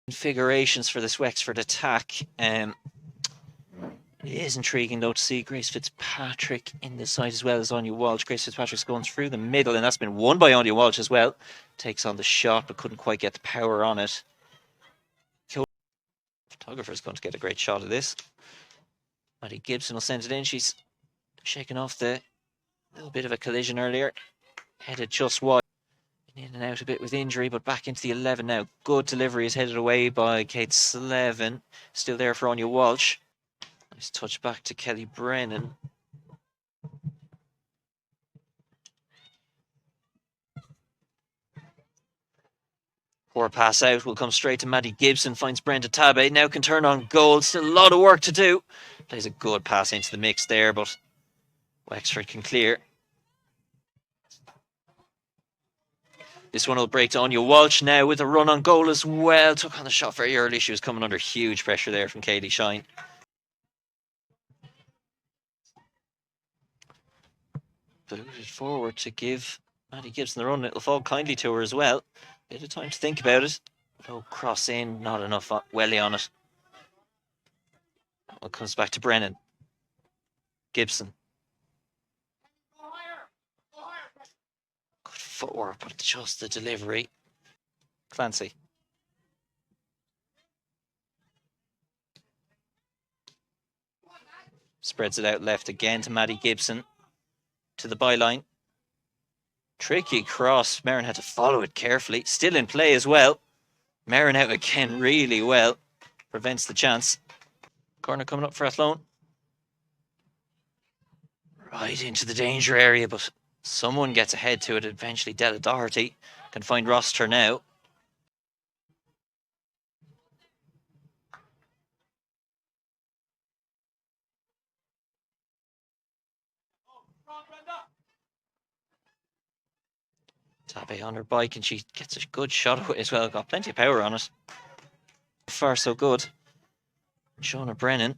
configurations for this Wexford attack. It is intriguing, though, to see Grace Fitzpatrick in the side as well as Anya Walsh. Grace Fitzpatrick's going through the middle, and that's been won by Anya Walsh as well. Takes on the shot, but couldn't quite get the power on it. Photographer's going to get a great shot of this. Maddie Gibson will send it in. She's shaken off the little bit of a collision earlier. Headed just wide. In and out a bit with injury, but back into the 11 now. Good delivery is headed away by Kate Slevin. Still there for Anya Walsh. Nice touch back to Kelly Brennan. Poor pass out will come straight to Maddie Gibson. Finds Brenda Tabe. Now can turn on goal. Still a lot of work to do. Plays a good pass into the mix there, but Wexford can clear. This one will break to Anya Walsh now with a run on goal as well. Took on the shot very early. She was coming under huge pressure there from Kaylee Shine. Booted forward to give Maddie Gibson the run. It'll fall kindly to her as well. Bit of time to think about it. Low cross in, not enough welly on it. It comes back to Brennan. Gibson. Good footwork, but just the delivery. Clancy. Spreads it out left again to Maddie Gibson. To the byline. Tricky cross. Merrin had to follow it carefully. Still in play as well. Merrin out again really well. Prevents the chance. Corner coming up for Athlone. Right into the danger area, but someone gets ahead to it. Eventually Della Doherty can find Rossiter now. Tabe on her bike, and she gets a good shot of it as well. Got plenty of power on it. So far, so good. Shauna Brennan.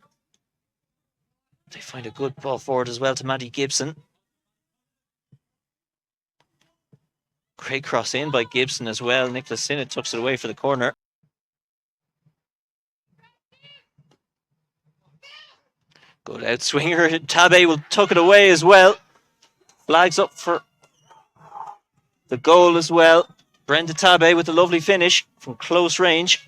They find a good ball forward as well to Maddie Gibson. Great cross in by Gibson as well. Nicholas Sinnott tucks it away for the corner. Good outswinger. Tabe will tuck it away as well. Flags up for the goal as well. Brenda Tabe with a lovely finish from close range.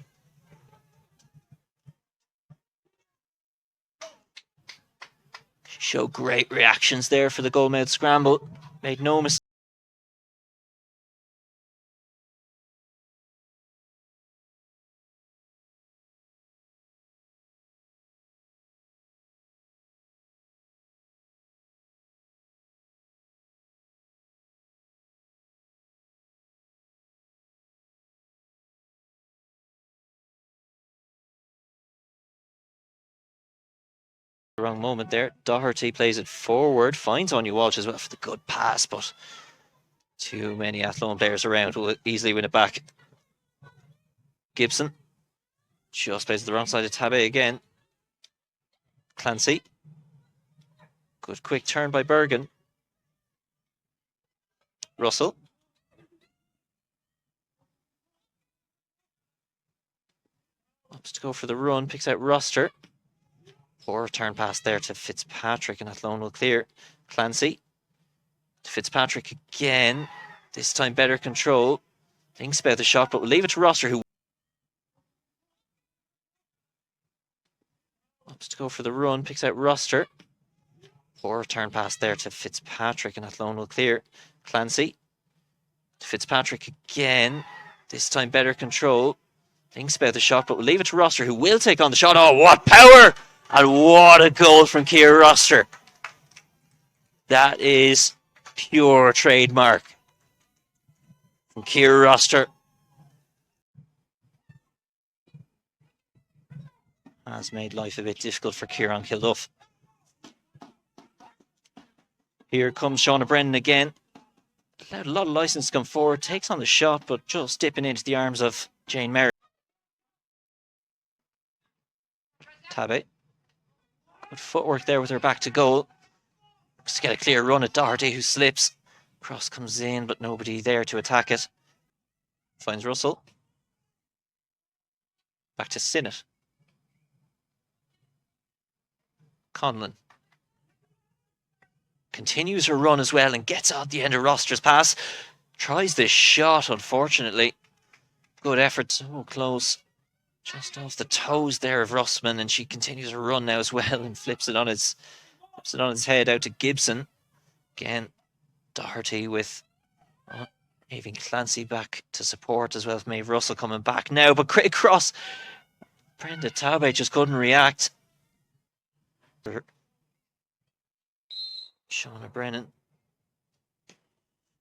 She showed great reactions there for the goal-mouth scramble. Made no mistake. Wrong moment there. Doherty plays it forward, finds Anya Walsh as well for the good pass, but too many Athlone players around will easily win it back. Gibson just plays the wrong side of Tabe again. Clancy. Good quick turn by Bergen. Russell. Opts to go for the run, picks out Rossiter. Poor turn pass there to Fitzpatrick, and Athlone will clear. Clancy. To Fitzpatrick again. This time better control. Thinks about the shot, but we'll leave it to Rossiter, who opts to go for the run, picks out Rossiter. Poor turn pass there to Fitzpatrick, and Athlone will clear. Clancy. To Fitzpatrick again. This time better control. Thinks about the shot, but we'll leave it to Rossiter, who will take on the shot. Oh, what power! And what a goal from Ciara Rossiter. That is pure trademark from Ciara Rossiter. Has made life a bit difficult for Kieran Kilduff. Here comes Shauna Brennan again. Allowed a lot of license to come forward. Takes on the shot, but just dipping into the arms of Jane Merritt. Tabe. Good footwork there with her back to goal. Just get a clear run at Doherty, who slips. Cross comes in, but nobody there to attack it. Finds Russell. Back to Sinnott. Conlon. Continues her run as well and gets out the end of Rossiter's pass. Tries this shot, unfortunately. Good effort, so close. Just off the toes there of Rossman, and she continues her run now as well and flips it on his head out to Gibson. Again, Doherty with Avon Clancy back to support as well as Maeve Russell coming back now, but great cross. Brenda Tabe just couldn't react. Shauna Brennan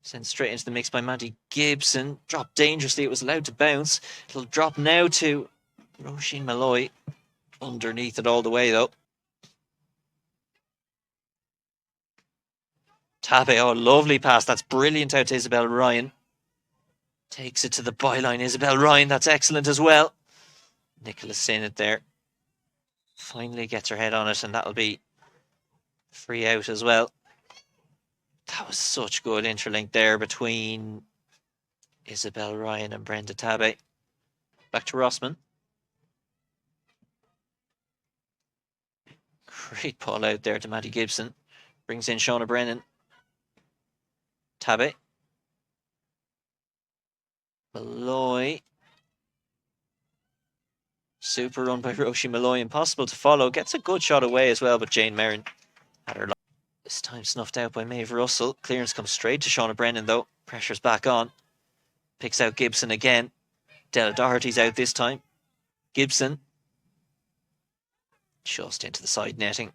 sent straight into the mix by Maddie Gibson. Dropped dangerously. It was allowed to bounce. It'll drop now to Roisin Malloy. Underneath it all the way, though. Tabe, oh, lovely pass. That's brilliant out to Isabel Ryan. Takes it to the byline. Isabel Ryan, that's excellent as well. Nicola Sinnott there. Finally gets her head on it, and that'll be free out as well. That was such good interlink there between Isabel Ryan and Brenda Tabe. Back to Rossman. Great ball out there to Maddie Gibson. Brings in Shauna Brennan. Tabe. Malloy. Super run by Roisin Malloy. Impossible to follow. Gets a good shot away as well, but Jane Merrin had her. This time snuffed out by Maeve Russell. Clearance comes straight to Shauna Brennan, though. Pressure's back on. Picks out Gibson again. Della Doherty's out this time. Gibson. Just into the side netting.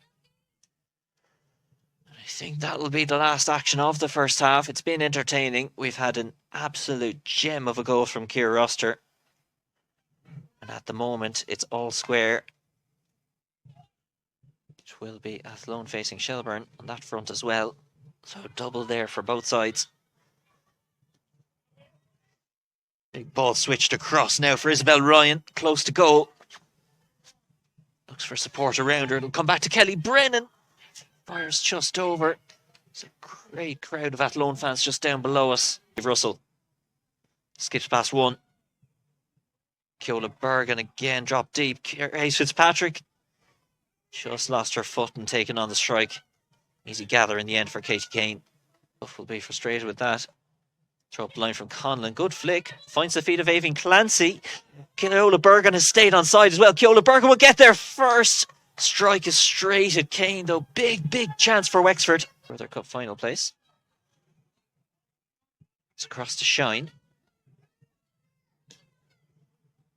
I think that'll be the last action of the first half. It's been entertaining. We've had an absolute gem of a goal from Ciara Rossiter. And at the moment, it's all square. It will be Athlone facing Shelburne on that front as well. So double there for both sides. Big ball switched across now for Isabel Ryan. Close to goal. Looks for support around her. It'll come back to Kelly Brennan. Fires just over. It's a great crowd of Athlone fans just down below us. Russell skips past one. Keola Bergen again dropped deep. Hayes Fitzpatrick just lost her foot and taken on the strike. Easy gather in the end for Katie Kane. Buff will be frustrated with that. Throw up the line from Conlon. Good flick. Finds the feet of Avon Clancy. Keola Bergen has stayed on side as well. Keola Bergen will get there first. Strike is straight at Kane, though. Big, big chance for Wexford for their cup final place. It's across to Shine.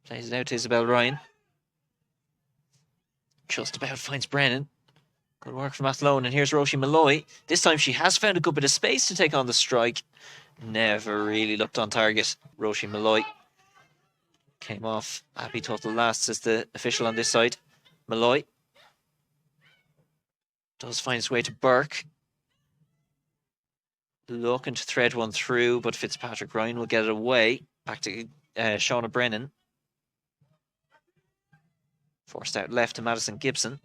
Plays it out to Isabel Ryan. Just about finds Brennan. Good work from Athlone. And here's Roisin Malloy. This time she has found a good bit of space to take on the strike. Never really looked on target. Roisin Malloy came off. Happy total lasts as the official on this side. Malloy does find his way to Burke. Looking to thread one through, but Fitzpatrick Ryan will get it away. Back to Shauna Brennan. Forced out left to Madison Gibson.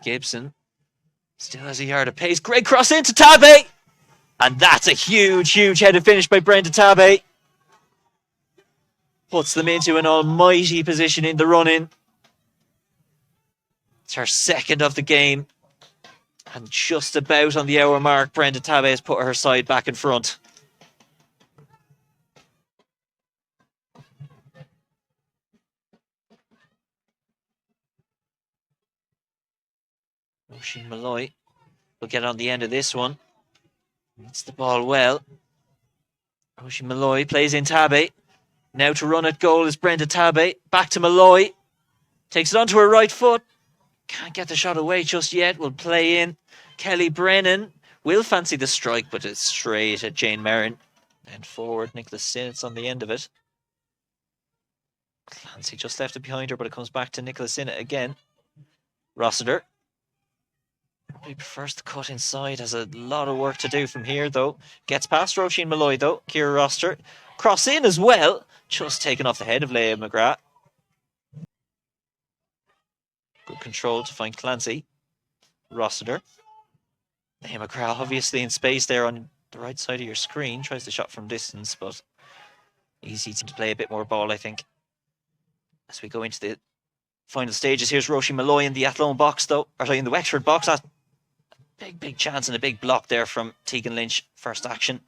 Gibson still has a yard of pace. Great cross into Tabe. And that's a huge, huge headed finish by Brenda Tabe. Puts them into an almighty position in the run-in. It's her second of the game. And just about on the hour mark, Brenda Tabe has put her side back in front. Roisin Malloy will get on the end of this one. Hits the ball well. Roisin Malloy plays in Tabe. Now to run at goal is Brenda Tabe. Back to Malloy. Takes it onto her right foot. Can't get the shot away just yet. Will play in. Kelly Brennan will fancy the strike, but it's straight at Jane Merrin. And forward, Nicola Sinnott's on the end of it. Clancy just left it behind her, but it comes back to Nicola Sinnott again. Rossiter. He prefers to cut inside. Has a lot of work to do from here, though. Gets past Roisin Malloy, though. Ciara Rossiter. Cross in as well. Just taken off the head of Leah McGrath. Good control to find Clancy. Rossiter. Leah McGrath obviously in space there on the right side of your screen. Tries the shot from distance, but easy to play a bit more ball, I think. as we go into the final stages. Here's Roisin Malloy in the Athlone box, though, or sorry, in the Wexford box. That big chance and a big block there from Tegan Lynch. First action.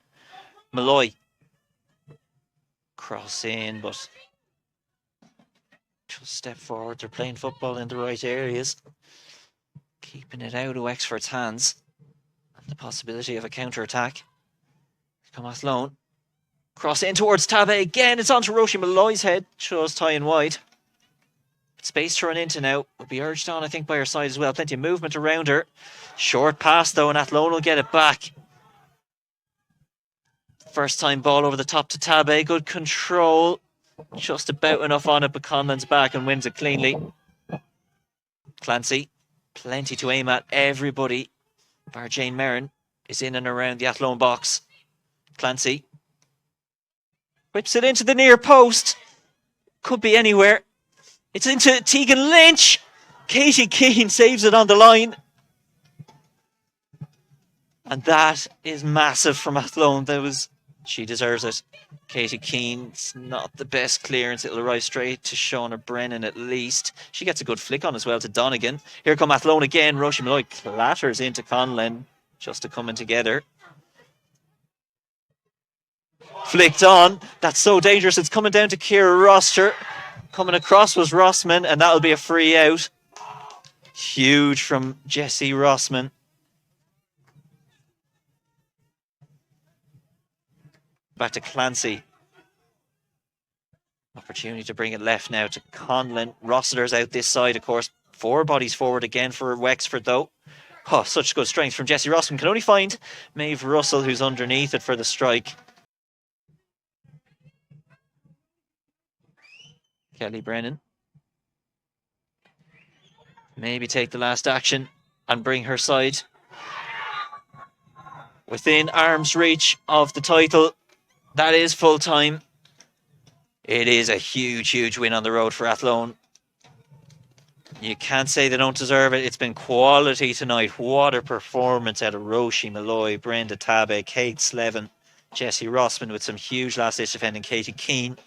Malloy. Cross in, but just step forward. They're playing football in the right areas. Keeping it out of Wexford's hands. And the possibility of a counter-attack. Come Athlone. Cross in towards Tabe again. It's onto Roisin Malloy's head. Shows tying wide. Space to run into now. Will be urged on, I think, by her side as well. Plenty of movement around her. Short pass, though, and Athlone will get it back. First time ball over the top to Tabe. Good control. Just about enough on it, but Conlon's back and wins it cleanly. Clancy. Plenty to aim at. Everybody, bar Jane Merrin, is in and around the Athlone box. Clancy. Whips it into the near post. Could be anywhere. It's into Tegan Lynch. Katie Keane saves it on the line. And that is massive from Athlone. She deserves it. Katie Keane's not the best clearance. It'll arrive straight to Shauna Brennan at least. She gets a good flick on as well to Donegan. Here come Athlone again. Roisin Malloy clatters into Conlon. Just to coming together. Flicked on. That's so dangerous. It's coming down to Ciara Rossiter. Coming across was Rossman, and that'll be a free out. Huge from Jessie Rossman. Back to Clancy. Opportunity to bring it left now to Conlon. Rossiter's out this side, of course. 4 bodies forward again for Wexford, though. Oh, such good strength from Jessie Rossman. Can only find Maeve Russell, who's underneath it for the strike. Kelly Brennan. Maybe take the last action and bring her side within arm's reach of the title. That is full time. It is a huge win on the road for Athlone. You can't say they don't deserve it. It's been quality tonight. What a performance out of Roisin Malloy, Brenda Tabe, Kate Slevin, Jessie Rossman with some huge last-ditch defending, Katie Keane.